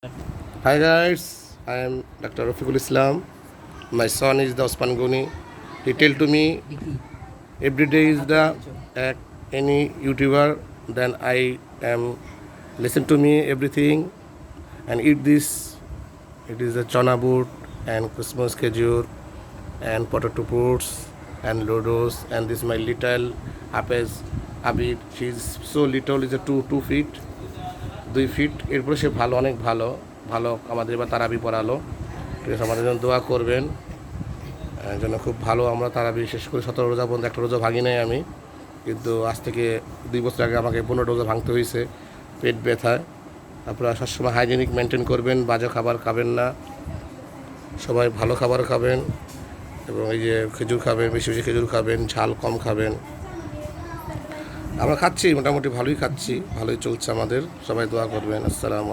Hi guys, I am Dr. Rafiqul Islam. My son is the Osman Goni. He tell to me every day is the any YouTuber. Then I am listen to me everything and eat this. It is a chana boot and Christmas khajur and potato fruits and lodos and this my little Apes Abid. She is so little, is a 2 feet. 2 fit এরপরে সে ভালো অনেক ভালো ভালো আমাদের এবার তারাবি পড়ালো। ঠিক আছে, আমাদের জন্য দোয়া করবেন যেন খুব ভালো আমরা তারাবি শেষ করে 17 রোজা পর্যন্ত একটা রোজা ভাঙি নাই আমি, কিন্তু আজ থেকে 2 বছর আগে আমাকে 15 রোজা ভাঙতে হয়েছে পেট ব্যথায়। আপনারা সবসময় হাইজেনিক মেনটেন করবেন, বাজে খাবার খাবেন না, সবাই ভালো খাবার খাবেন এবং এই যে খেজুর খাবেন, বেশি বেশি খেজুর খাবেন, ঝাল কম খাবেন। আমরা খাচ্ছি, মোটামুটি ভালোই খাচ্ছি, ভালোই চলছে আমাদের। সবাই দোয়া করবেন। আসসালামু